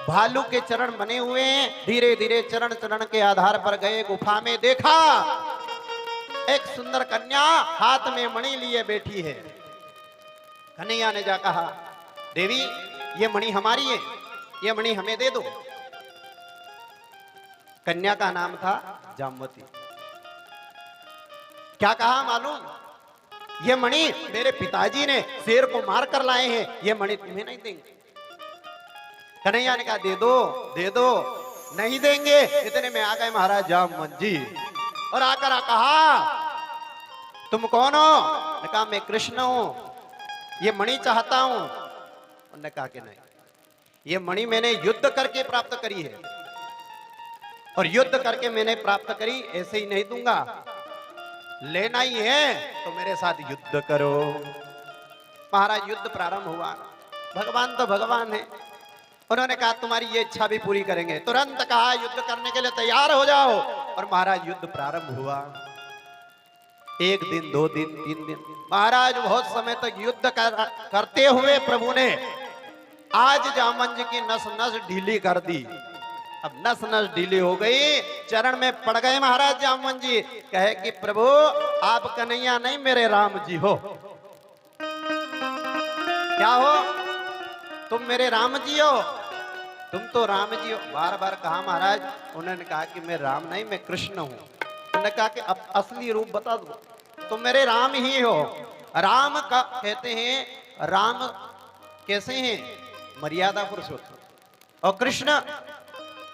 भालू के चरण बने हुए हैं। धीरे धीरे चरण चरण के आधार पर गए, गुफा में देखा एक सुंदर कन्या हाथ में मणि लिए बैठी है। कन्हैया ने जा कहा, देवी ये मणि हमारी है, ये मणि हमें दे दो। कन्या का नाम था जामवती। क्या कहा मालूम, ये मणि मेरे पिताजी ने शेर को मार कर लाए हैं, ये मणि तुम्हें नहीं देंगे। कन्हैया ने कहा, दे दो दे दो। नहीं देंगे। इतने में आ गए महाराज जामवंत जी और आकर कहा, तुम कौन हो? ने कहा, मैं कृष्ण हूं, ये मणि चाहता हूं। उन्होंने कहा कि नहीं, ये मणि मैंने युद्ध करके प्राप्त करी है और युद्ध करके मैंने प्राप्त करी, ऐसे ही नहीं दूंगा। लेना ही है तो मेरे साथ युद्ध करो। महाराज युद्ध प्रारंभ हुआ। भगवान तो भगवान है। उन्होंने कहा, तुम्हारी ये इच्छा भी पूरी करेंगे। तुरंत कहा, युद्ध करने के लिए तैयार हो जाओ। और महाराज युद्ध प्रारंभ हुआ। 1 दिन 2 दिन 3 दिन महाराज बहुत समय तक युद्ध करते हुए प्रभु ने आज जामवंत जी की नस नस ढीली कर दी। अब नस नस ढीली हो गई, चरण में पड़ गए महाराज जामवंत जी। कहे कि प्रभु आप कन्हैया नहीं, मेरे राम जी हो। क्या हो? तुम मेरे राम जी हो, तुम तो राम जी हो। बार बार कहा महाराज। उन्होंने कहा कि मैं राम नहीं, मैं कृष्ण हूं। उन्होंने कहा कि अब असली रूप बता दो, तुम मेरे राम ही हो। राम का कहते हैं, राम कैसे हैं? मर्यादा पुरुषोत्तम। और कृष्ण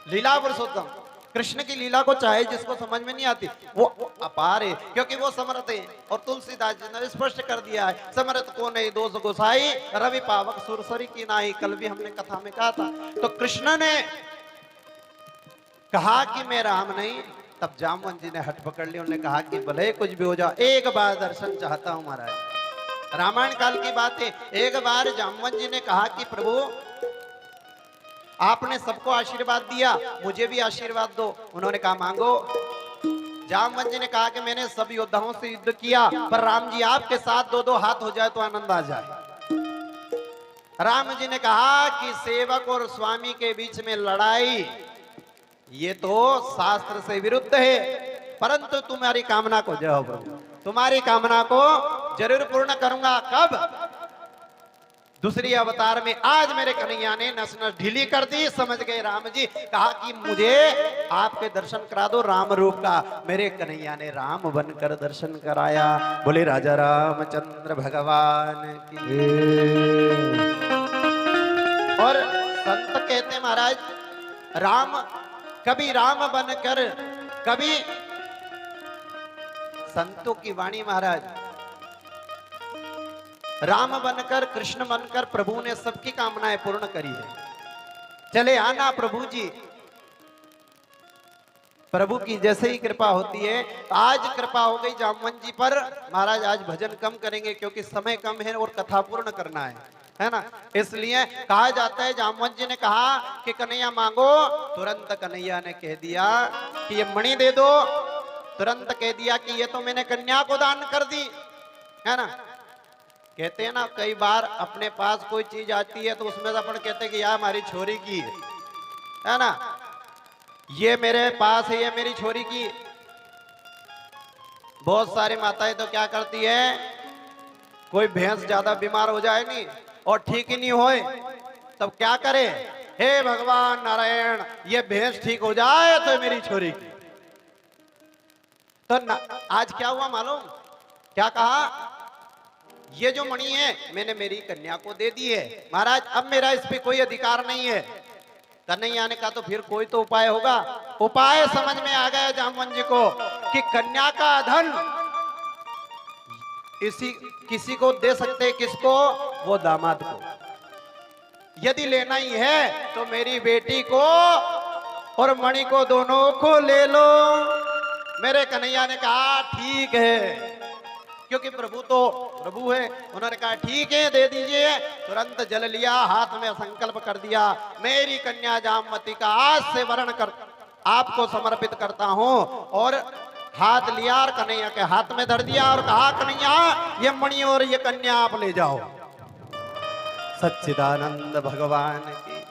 लीला पुरुषोत्तम। कृष्ण की लीला को चाहे जिसको समझ में नहीं आती, वो अपार है, क्योंकि वो समर्थ है। और तुलसीदास जी ने स्पष्ट कर दिया है, समर्थ को नहीं दोष गोसाई, रवि पावक सुरसरी की नाही। कल भी हमने कथा में कहा था। तो कृष्ण ने कहा कि मैं राम नहीं। तब जामवंत जी ने हट पकड़ ली। उन्होंने कहा कि भले कुछ भी हो जाओ, एक बार दर्शन चाहता हूं महाराज। रामायण काल की बात है। एक बार जामवंत जी ने कहा कि प्रभु आपने सबको आशीर्वाद दिया, मुझे भी आशीर्वाद दो। उन्होंने कहा, मांगो। जामवंत जी ने कहा कि मैंने सब योद्धाओं से युद्ध किया, पर राम जी आपके साथ 2-2 हाथ हो जाए तो आनंद आ जाए। राम जी ने कहा कि सेवक और स्वामी के बीच में लड़ाई, ये तो शास्त्र से विरुद्ध है, परंतु तुम्हारी कामना को जाओ प्रभु, तुम्हारी कामना को जरूर पूर्ण करूंगा। कब? दूसरी अवतार में। आज मेरे कन्हैया ने नस नस ढीली कर दी। समझ गए राम जी। कहा कि मुझे आपके दर्शन करा दो राम रूप का। मेरे कन्हैया ने राम बनकर दर्शन कराया। बोले राजा रामचंद्र भगवान की। और संत कहते महाराज, राम कभी राम बनकर, कभी संतों की वाणी महाराज, राम बनकर कृष्ण बनकर प्रभु ने सबकी कामनाएं पूर्ण करी है। चले आना प्रभु जी। प्रभु की जैसे ही कृपा होती है। आज कृपा हो गई जामवंत जी पर। महाराज आज भजन कम करेंगे क्योंकि समय कम है और कथा पूर्ण करना है ना। इसलिए कहा जाता है, जामवंत जी ने कहा कि कन्हैया मांगो। तुरंत कन्हैया ने कह दिया कि ये मणि दे दो। तुरंत कह दिया कि ये तो मैंने कन्या को दान कर दी, है ना। कहते हैं ना, कई बार अपने पास कोई चीज आती है तो उसमें से अपन कहते हैं कि यार हमारी छोरी की है ना, ये मेरे पास है, ये मेरी छोरी की। बहुत सारी माताएं तो क्या करती है, कोई भैंस ज्यादा बीमार हो जाए नहीं और ठीक ही नहीं होए, तब क्या करे, हे भगवान नारायण ये भैंस ठीक हो जाए तो मेरी छोरी की। तो आज क्या हुआ मालूम? क्या कहा? ये जो मणि है मैंने मेरी कन्या को दे दी है महाराज, अब मेरा इस पे कोई अधिकार नहीं है। कन्हैया ने कहा तो फिर कोई तो उपाय होगा। उपाय समझ में आ गया जामवंत जी को कि कन्या का धन किसी को दे सकते, किसको? वो दामाद को। यदि लेना ही है तो मेरी बेटी को और मणि को दोनों को ले लो। मेरे कन्हैया ने कहा ठीक है, क्योंकि प्रभु तो प्रभु है। उन्होंने कहा ठीक है दे दीजिए। तुरंत जल लिया, हाथ में संकल्प कर दिया, मेरी कन्या जामवती का आज से वरण कर आपको समर्पित करता हूं। और हाथ लिया और कन्हैया के हाथ में धर दिया और कहा कन्हैया ये मणि और ये कन्या आप ले जाओ। सच्चिदानंद भगवान की।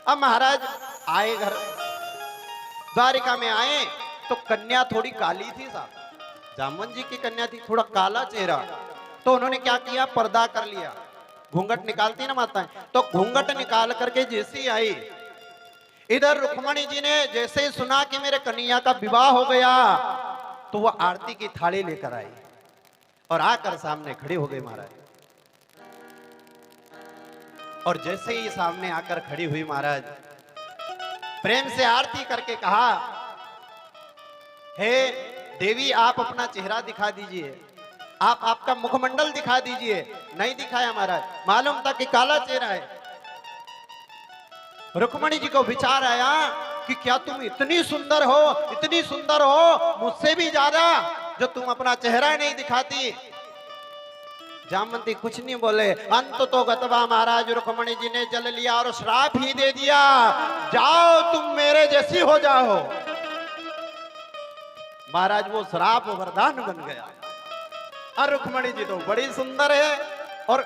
अब महाराज आए घर, द्वारिका में आए तो कन्या थोड़ी काली थी साहब, जामवंत जी की कन्या थी, थोड़ा काला चेहरा। तो उन्होंने क्या किया, पर्दा कर लिया, घूंघट निकालती ना माताएं, तो घूंघट निकाल करके जैसे ही आई, इधर रुक्मणी जी ने जैसे ही सुना कि मेरे कन्हैया का विवाह हो गया, तो वो आरती की थाली लेकर आई और आकर सामने खड़ी हो गई महाराज। और जैसे ही सामने आकर खड़ी हुई महाराज, प्रेम से आरती करके कहा, हे देवी आप अपना चेहरा दिखा दीजिए, आप आपका मुखमंडल दिखा दीजिए। नहीं दिखाया महाराज, मालूम था कि काला चेहरा है। रुक्मणी जी को विचार आया कि क्या तुम इतनी सुंदर हो, इतनी सुंदर हो मुझसे भी ज्यादा, जो तुम अपना चेहरा नहीं दिखाती। जामवंती कुछ नहीं बोले। अंत तो गतवा महाराज, रुक्मणी जी ने जल लिया और श्राप ही दे दिया, जाओ तुम मेरे जैसी हो जाओ। महाराज वो श्राप वरदान बन गया। और रुक्मणी जी तो बड़ी सुंदर है। और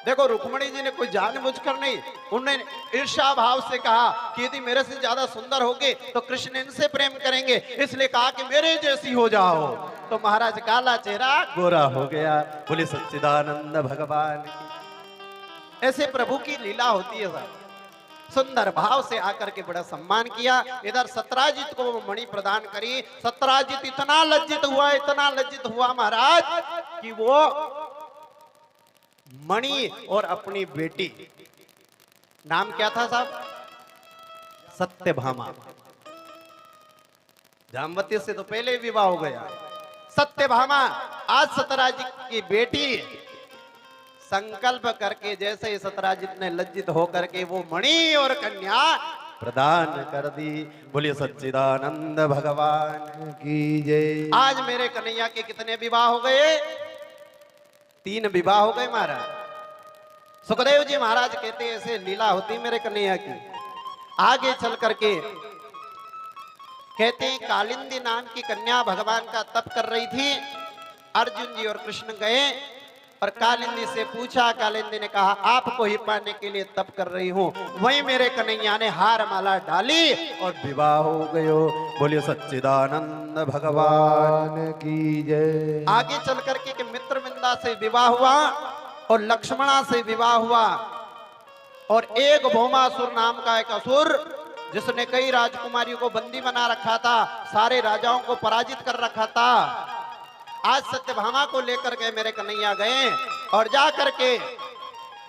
देखो रुक्मणी जी ने कोई जानबूझकर नहीं, उन्होंने ईर्ष्या भाव से कहा कि यदि मेरे से ज्यादा सुंदर होगे तो कृष्ण इनसे प्रेम करेंगे, इसलिए कहा कि मेरे जैसी हो जाओ। तो महाराज काला चेहरा गोरा हो गया। बोले सच्चिदानंद भगवान की। ऐसे प्रभु की लीला होती है साहब। सुंदर भाव से आकर के बड़ा सम्मान किया। इधर सत्राजित को वो मणि प्रदान करी। सत्राजित इतना लज्जित हुआ, इतना लज्जित हुआ महाराज कि वो मणि और अपनी बेटी, नाम क्या था साहब, सत्यभामा, जामवती से तो पहले विवाह हो गया। सत्यभामा आज सत्यराजित की बेटी संकल्प करके, जैसे ही सत्यराजित ने लज्जित होकर के वो मणि और कन्या प्रदान कर दी। बोलिए सच्चिदानंद भगवान की जय। आज मेरे कन्हैया के कितने विवाह हो गए, 3 विवाह हो गए महाराज। सुखदेव जी महाराज कहते ऐसे लीला होती मेरे कन्हैया की। आगे चल करके कहते हैं कालिंदी नाम की कन्या भगवान का तप कर रही थी। अर्जुन जी और कृष्ण गए और कालिंदी से पूछा। कालिंदी ने कहा आपको ही पाने के लिए तप कर रही हूं। वहीं मेरे कन्हैया ने हार माला डाली और विवाह हो गयो। बोलिए सच्चिदानंद भगवान की जय। आगे चल करके कि मित्रविंदा से विवाह हुआ और लक्ष्मणा से विवाह हुआ। और एक भौमासुर नाम का एक असुर, जिसने कई राजकुमारियों को बंदी बना रखा था, सारे राजाओं को पराजित कर रखा था, आज सत्यभामा को लेकर के मेरे कन्हैया गए और जा करके,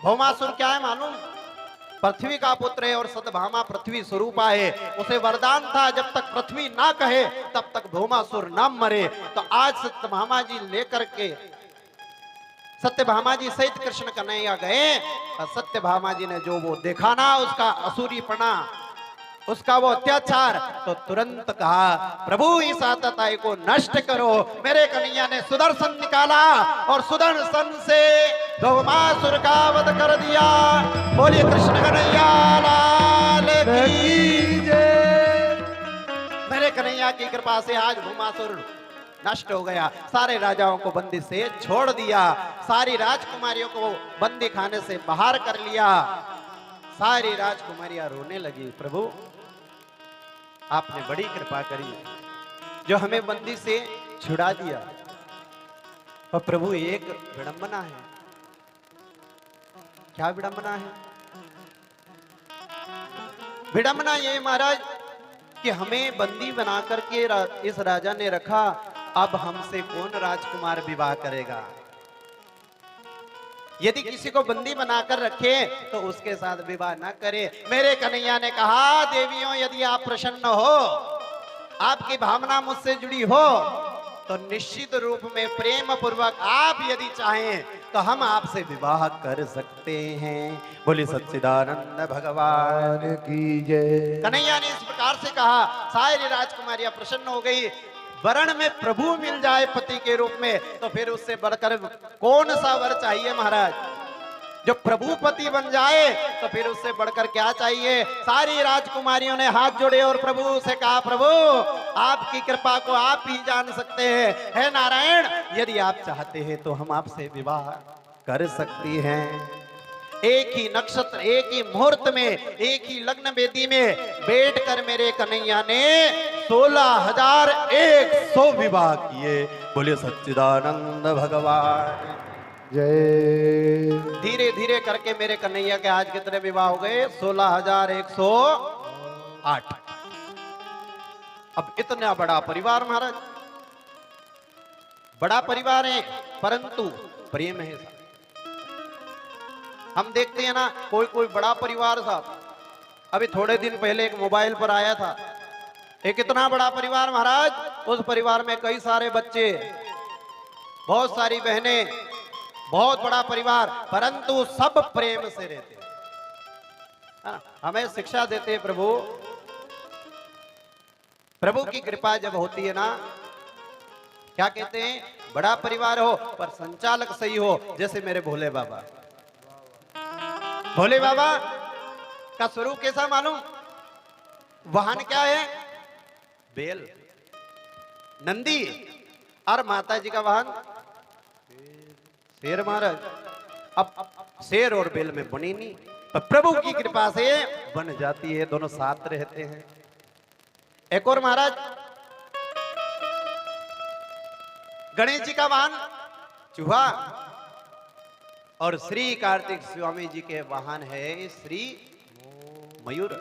भौमासुर क्या है मालूम, पृथ्वी का पुत्र है और सत्यभामा पृथ्वी स्वरूपा है। उसे वरदान था जब तक पृथ्वी ना कहे तब तक भौमासुर ना मरे। तो आज सत्यभामा जी लेकर के, सत्यभामा जी सहित कृष्ण कन्हैया गए और सत्यभामा जी ने जो वो देखा ना, उसका असुरीपना, उसका वो अत्याचार, तो तुरंत कहा प्रभु इस आतताई को नष्ट करो। मेरे कन्हैया ने सुदर्शन निकाला और सुदर्शन से भौमासुर का वध कर दिया। बोलिए कृष्ण कन्हैया लाल की जय। मेरे कन्हैया की कृपा से आज भौमासुर नष्ट हो गया। सारे राजाओं को बंदी से छोड़ दिया, सारी राजकुमारियों को बंदी खाने से बाहर कर लिया। सारी राजकुमारियां रोने लगी, प्रभु आपने बड़ी कृपा करी जो हमें बंदी से छुड़ा दिया। पर प्रभु एक विडंबना है। क्या विडंबना है? विडंबना ये महाराज कि हमें बंदी बना करके इस राजा ने रखा, अब हमसे कौन राजकुमार विवाह करेगा? यदि किसी को बंदी बनाकर रखे तो उसके साथ विवाह न करे। मेरे कन्हैया ने कहा देवियों यदि आप प्रसन्न हो, आपकी भावना मुझसे जुड़ी हो, तो निश्चित रूप में प्रेम पूर्वक आप यदि चाहें तो हम आपसे विवाह कर सकते हैं। बोले सच्चिदानंद भगवान की जय। कन्हैया ने इस प्रकार से कहा, सारी राजकुमारियां प्रसन्न हो गई। वरण में प्रभु मिल जाए पति के रूप में तो फिर उससे बढ़कर कौन सा वर चाहिए महाराज? जो प्रभु पति बन जाए तो फिर उससे बढ़कर क्या चाहिए? सारी राजकुमारियों ने हाथ जोड़े और प्रभु से कहा प्रभु आपकी कृपा को आप ही जान सकते हैं। हे नारायण, यदि आप चाहते हैं तो हम आपसे विवाह कर सकती हैं। एक ही नक्षत्र, एक ही मुहूर्त में, एक ही लग्न वेदी में बैठकर मेरे कन्हैया ने 16,100 विवाह किए। बोलिए सच्चिदानंद भगवान जय। धीरे धीरे करके मेरे कन्हैया के आज कितने विवाह हो गए? 16,108। अब इतना बड़ा परिवार महाराज, बड़ा परिवार है परंतु प्रेम है साहब। हम देखते हैं ना कोई कोई बड़ा परिवार साहब, अभी थोड़े दिन पहले एक मोबाइल पर आया था, एक इतना बड़ा परिवार महाराज, उस परिवार में कई सारे बच्चे, बहुत सारी बहनें, बहुत बड़ा परिवार, परंतु सब प्रेम से रहते हैं। हमें शिक्षा देते हैं प्रभु। प्रभु की कृपा जब होती है ना, क्या कहते हैं, बड़ा परिवार हो पर संचालक सही हो, जैसे मेरे भोले बाबा। भोले बाबा का स्वरूप कैसा मालूम? वाहन क्या है? बेल, नंदी, और माता जी का वाहन शेर महाराज। अब शेर और बेल में बनी नहीं, पर प्रभु की कृपा से बन जाती है, दोनों साथ रहते हैं। एक और महाराज, गणेश जी का वाहन चूहा, और श्री कार्तिक स्वामी जी के वाहन है श्री मयूर,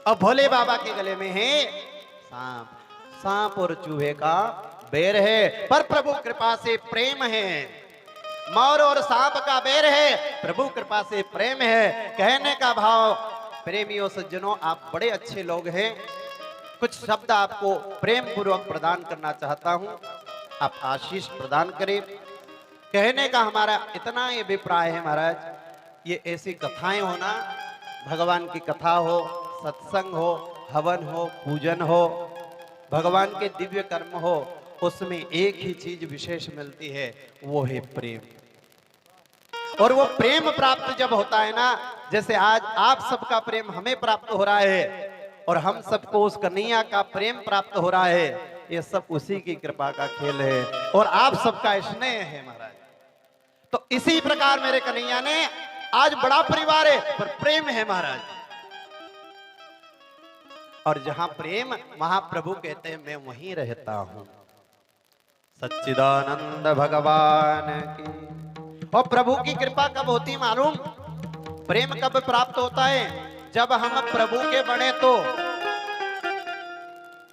और भोले बाबा के गले में है सांप। सांप और चूहे का बैर है, पर प्रभु कृपा से प्रेम है। मोर और सांप का बैर है, प्रभु कृपा से प्रेम है। कहने का भाव, प्रेमियों सज्जनों, आप बड़े अच्छे लोग हैं। कुछ शब्द आपको प्रेम पूर्वक प्रदान करना चाहता हूं, आप आशीष प्रदान करें। कहने का हमारा इतना ही अभिप्राय है महाराज, ये ऐसी कथाएं होना, भगवान की कथा हो, सत्संग हो, हवन हो, पूजन हो, भगवान के दिव्य कर्म हो, उसमें एक ही चीज विशेष मिलती है, वो है प्रेम। और वो प्रेम प्राप्त जब होता है ना, जैसे आज आप सबका प्रेम हमें प्राप्त हो रहा है और हम सबको उस कन्हैया का प्रेम प्राप्त हो रहा है, ये सब उसी की कृपा का खेल है और आप सबका स्नेह है महाराज। तो इसी प्रकार मेरे कन्हैया ने, आज बड़ा परिवार है पर प्रेम है महाराज, और जहां प्रेम वहां प्रभु कहते हैं मैं वहीं रहता हूं। सच्चिदानंद भगवान की। और प्रभु की कृपा कब होती मालूम? प्रेम कब प्राप्त होता है? जब हम प्रभु के बने तो।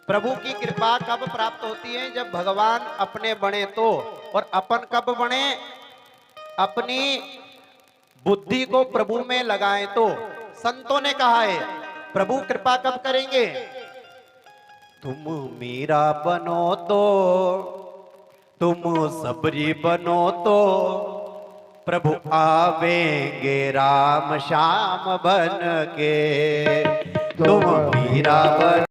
प्रभु की कृपा कब प्राप्त होती है? जब भगवान अपने बने तो। और अपन कब बने? अपनी बुद्धि को प्रभु में लगाएं तो। संतों ने कहा है प्रभु कृपा कब करेंगे? तुम मीरा बनो तो, तुम सबरी बनो तो, प्रभु आवेंगे राम श्याम बन के। तुम मीरा बनो